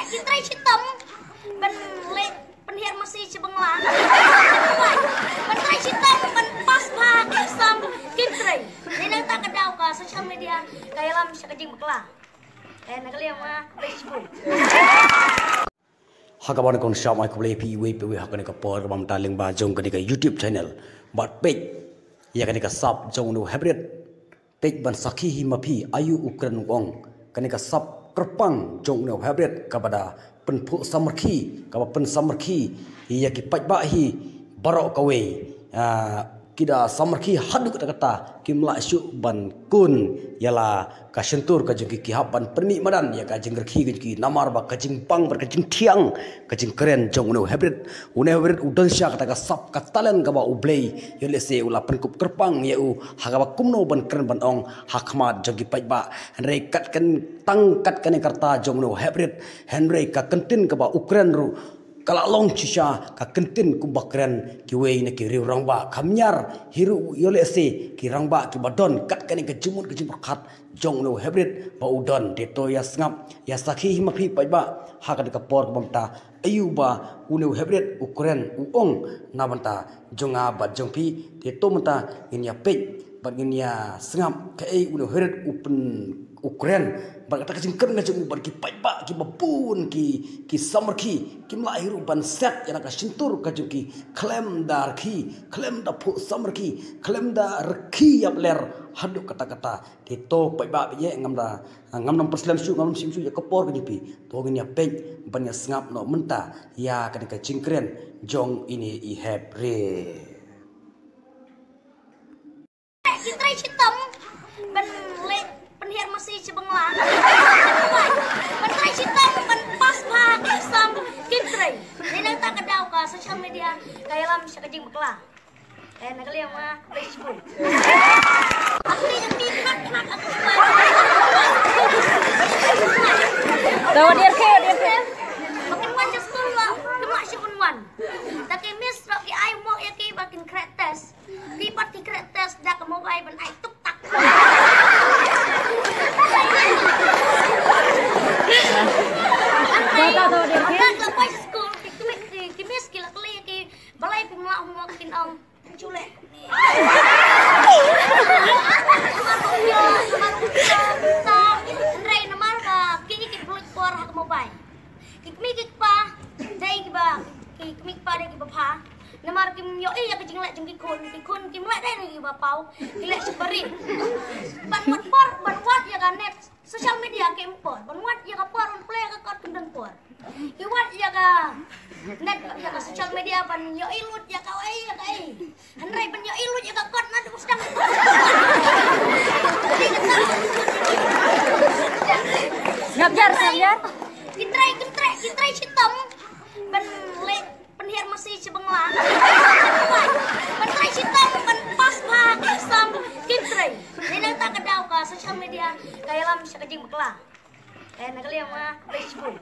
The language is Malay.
Kitray sitom ban le penhiar masih cebenglang. Pentray sitom ban pas pak sam kitray. Ninang tak kedau ka social media kaya lam sa kajing bakla. Nagli ama Facebook. Hakaban kon syam ai kuble pi we hakane ka por bam taling ba jong kani ka YouTube channel bat page ya kani ka sub jong no hybrid page ban sakhi hi mapi ayu ukran ong kani ka sub kerpang jong no hybrid kepada penpu samarki ka pen samarki ya ki page ba hi barok kawe kida samarki hadu kata kimla syu ban kun yala ka sentur ka jeng ki hapan perni madan ya ka jeng ki namar ba ka jeng pang ber ka jeng tiang ka jeng keren jong no hybrid udan sya kata ka sap ka talen ka ba ublei yele se ula penkup kerpang ya u haga ba kumno ban keren ban ong hakmat jeng ki pai ba henry kat kan tangkat kan karta jong no hybrid henry ka kentin ka ba ukren ru kala long cisha ka kentin ku bakren ki wei ne ki riu rangba kamnyar hiru yole se ki rangba ki badon kat kan ke jumut ke jumkat jong no hybrid ba udon deto ya ngap ya sakhi himakhi pai ba ha ka por bamta ayuba uno hybrid ukren uong nabanta jonga ba jongpi deto mata inya pej ba inya ngap ka ai uno hybrid upen ukren ba kata kajingkem ngajung ban ki pai ba ki bapun ki samarki ki mlahiru ban set yana ka sintur kajuki klem dar ki klem da pu samarki klem da reki yap ler haduk kata-kata dito pai ba ye ngamda ngamnam perslam su ngamnam simsu ya kapor kajupi to ngin ya pej ban ya ngap no menta ya kan ka jingkren jong ini I have re Kitray sitom ban le penhiar masih cebenglang. Pentray sitom ban pas pak sam kitray. Ninang tak kedau ka social media kaya lam sa kajing bakla. Nagli ama Facebook. Aku ni pikat nak aku. Tahu dia ke. Makin wan just school wa, cuma syukun wan. Taki miss ro ki ai mo ya ki bakin kretes. Ki parti kretes dak mo ai ban ai tuk tak. Tahu dia ke. Nak lepas school ki miss ki lakli ki balai pimla mo kin om culek. Ndrai namar ka ki blut por hak mobile. Kikmik pa dai ki ba kikmik pa dai ki ba pha namar kim yo ya ka jinglek jeng ki khun kim lek dai ni ba pau ki lek seperi ban wat ya ka net social media ke por ban wat ya ka por on play ka kot kendeng por ki wat ya ka net ya ka social media ban yo ilut ya ka ai hanrai ban yo ilut ya ka kot na du sedang Ngabjar. Kitray sitom ban le penhiar masih cebenglang. Pentray sitom ban pas pak sam kitray. Ninang tak kedau ka social media kaya lam sa kajing bakla. Nagli ama Facebook.